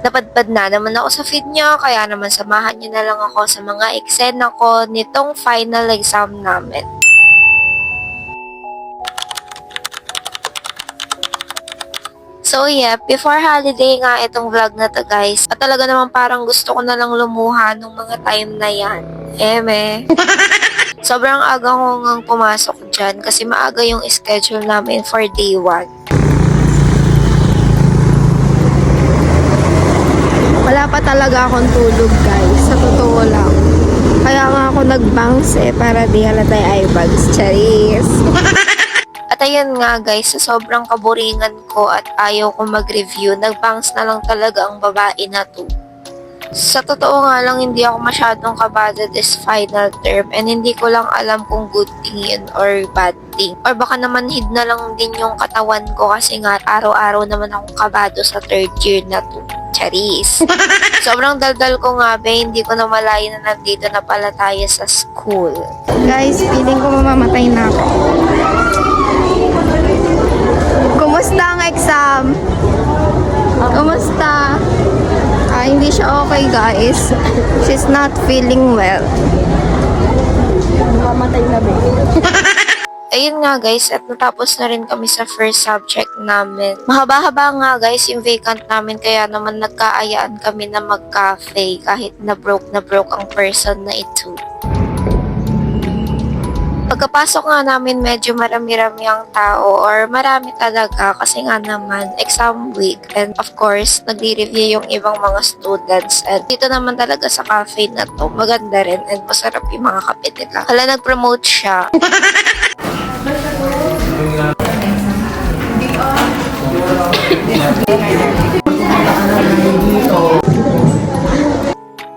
Napadpad na naman ako sa feed nyo, kaya naman samahan nyo na lang ako sa mga eksena ko nitong final exam namin. So yeah, before holiday nga itong vlog na to guys. At talaga naman parang gusto ko na lang lumuha nung mga time na yan. Sobrang aga ko ngang pumasok dyan kasi maaga yung schedule namin for day 1. Wala pa talaga akong tulog guys, sa totoo lang. Kaya nga ako nag-bounce para di halata eye bags. Charis! At ayun nga guys, sa sobrang kaboringan ko at ayaw ko mag-review, nag-bounce na lang talaga ang babae na to. Sa totoo nga lang, hindi ako masyadong kabado this final term and hindi ko lang alam kung good thing yun or bad thing. Or baka naman hid na lang din yung katawan ko kasi nga araw-araw naman akong kabado sa 3rd year na to. Charis! Sobrang daldal ko nga hindi ko na malayo na nandito na pala tayo sa school. Guys, feeling ko mamamatay na ako. Kumusta ang exam? Kumusta? Hindi siya okay guys. She's not feeling well. Mamamatay na ba? Ayun nga guys, at natapos na rin kami sa first subject namin. Mahaba-haba nga guys yung vacant namin kaya naman nagkaayaan kami na mag-cafe kahit na broke ang person na ito. Pagkapasok nga namin medyo marami-rami ang tao or marami talaga kasi nga naman exam week and of course nagre-review yung ibang mga students and dito naman talaga sa cafe na to maganda rin and masarap yung mga kape nila. Hala, nag-promote siya.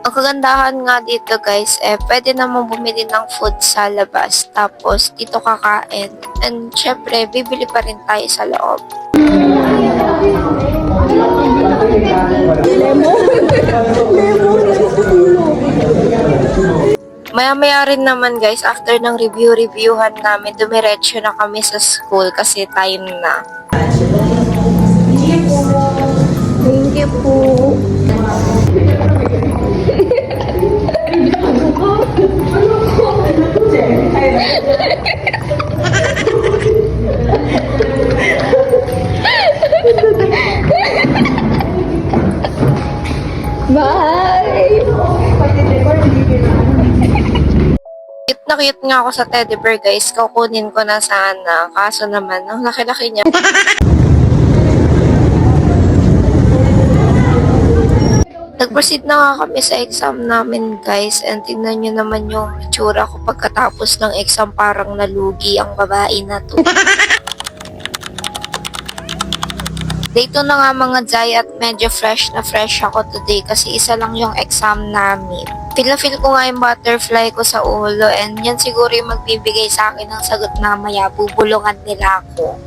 Ang kagandahan nga dito guys, pwede naman bumili ng food sa labas, tapos dito kakain, and syempre, bibili pa rin tayo sa loob. Maya-maya rin naman guys, after ng review-reviewhan namin, dumiretso na kami sa school kasi time na. Thank you po. Bye! Cute na cute nga ako sa teddy bear guys, kukunin ko na sana, kaso naman, ang laki-laki niya. Nag-proceed na nga kami sa exam namin guys and tingnan nyo naman yung itsura ko pagkatapos ng exam, parang nalugi ang babae na to. Day 2 na nga mga Jai at medyo fresh ako today kasi isa lang yung exam namin. Feel na feel ko nga yung butterfly ko sa ulo and yan siguro yung magbibigay sa akin ng sagot na maya, bubulungan nila ako.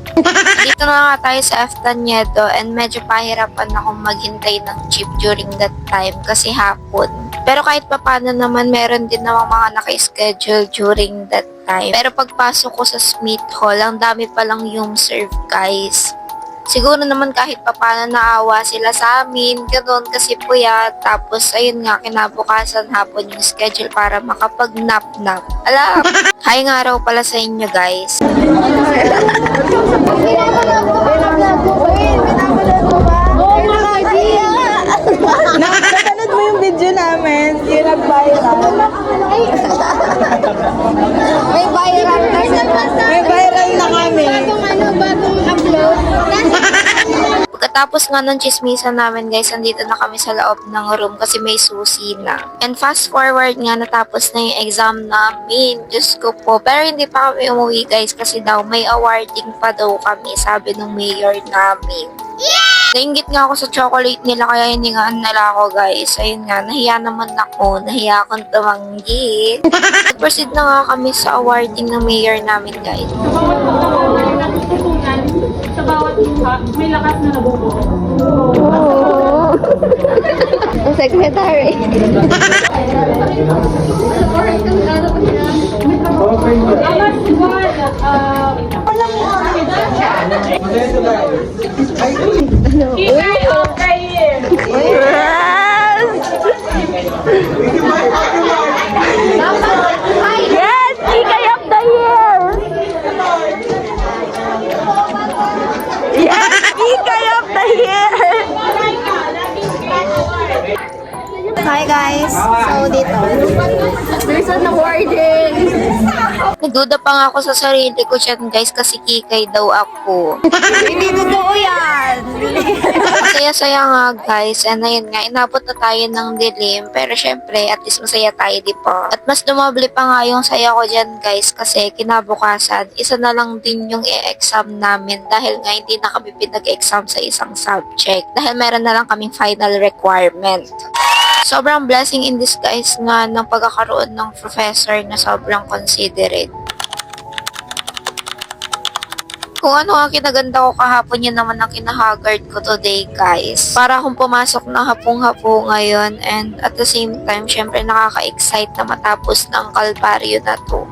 Dito na nga tayo sa F. Taniedo and medyo pahirapan akong maghintay ng jeep during that time kasi hapon. Pero kahit papano naman meron din namang mga naka-schedule during that time. Pero pagpasok ko sa Smith Hall, ang dami palang yung serve guys. Siguro naman kahit papano naawa sila sa amin, ganoon kasi puyat. Tapos ayun nga, kinabukasan hapon yung schedule para makapag-nap-nap. Alam, hi nga raw pala sa inyo guys. Napanood mo yung video namin, yung nag-viral. May viral na May viral na kami. bagong upload. Pagkatapos nga ng chismisan namin guys, andito na kami sa loob ng room kasi may susi na. And fast forward nga, natapos na yung exam namin. Diyos ko po. Pero hindi pa kami umuwi guys kasi daw may awarding pa daw kami, sabi ng mayor namin. Nainggit nga ako sa chocolate nila kaya hiningaan nila ako guys. Ayun nga, nahiya naman ako. Nahiya akong tumanggi. Nag-proceed na nga kami sa awarding ng mayor namin guys. Sa bawat luha, may lakas na nabubuo. Oh. Ang secretary. Uy, okay. Hi guys! So dito. There's an warden! Nagduda pa nga ako sa sarili ko dyan guys kasi kikay daw ako. Hindi totoo yan! Masaya-saya nga guys, and ayun nga, inabot na tayo ng dilim, pero syempre, at least masaya tayo di pa. At mas dumable pa nga yung saya ko dyan guys, kasi kinabukasan, isa na lang din yung i-exam namin dahil nga hindi na kami pinag-exam sa isang subject, dahil meron na lang kaming final requirement. Sobrang blessing in disguise nga ng pagkakaroon ng professor na sobrang considerate. Kung ano ang kinaganda ko kahapon, yun naman ang kinahagard ko today, guys. Para akong pumasok na hapong-hapo ngayon, and at the same time, syempre nakaka-excite na matapos ng kalbaryo na to.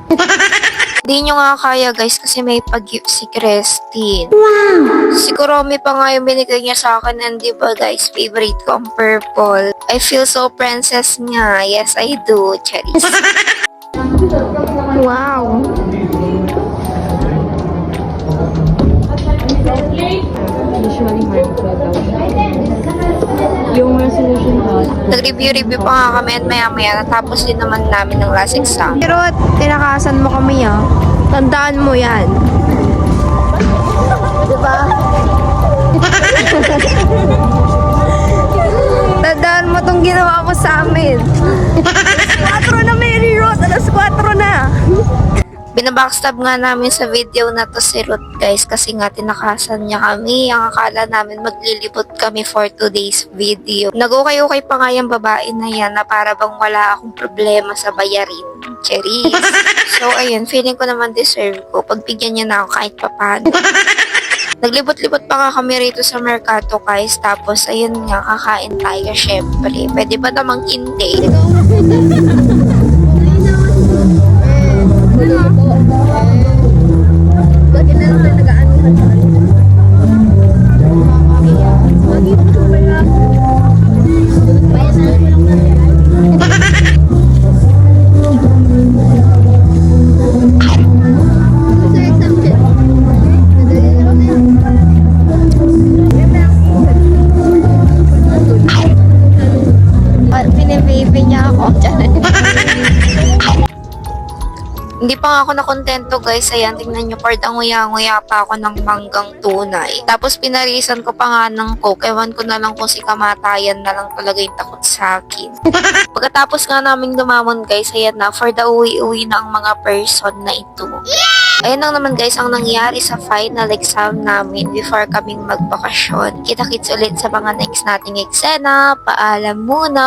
Hindi nyo nga kaya, guys, kasi may pag-gift si Christine. Wow! Si Kuromi pa nga yung binigay niya sa akin, and di ba, guys, favorite ko ang purple. I feel so princess nga. Yes, I do. Charis. Wow! Usually hard daw. Yung resolution ko. Nag-review pa nga kami at maya-maya natapos din naman namin ng last exam. Pero tinakasan mo kami ah. Tandaan mo yan. Diba? Tandaan mo tong ginawa mo sa amin. 4 na, Mary Ruth. Alas 4 na. Binabackstab nga namin sa video na to si Ruth guys kasi nga tinakasan niya kami. Ang akala namin maglilibot kami for today's video. Nag-ukay-ukay pa nga yung babae na yan na para bang wala akong problema sa bayarin. Cheris. So ayun, feeling ko naman deserve ko. Pagbigyan niya na ako kahit papano. Naglibot-libot pa nga kami rito sa Mercato guys. Tapos ayun nga, kakain tayo syempre. Pwede ba namang hindi? Lagi na lang tayo nag-aanuhan sa kanila. Pinibaby niya ako. Hindi pa nga ako nakontento guys. Ayan, tingnan nyo, part ang nguya-nguya pa ako ng manggang tunay. Tapos pinarisan ko pa nga ng coke. Ewan ko na lang kung si kamatayan na lang talaga yung takot sa akin. Pagkatapos nga naming dumamon guys, ayan na, for the uwi-uwi na ang mga person na ito. Ayan lang naman guys ang nangyari sa final exam namin before kaming magbakasyon. Kita-kits ulit sa mga next nating eksena. Paalam muna!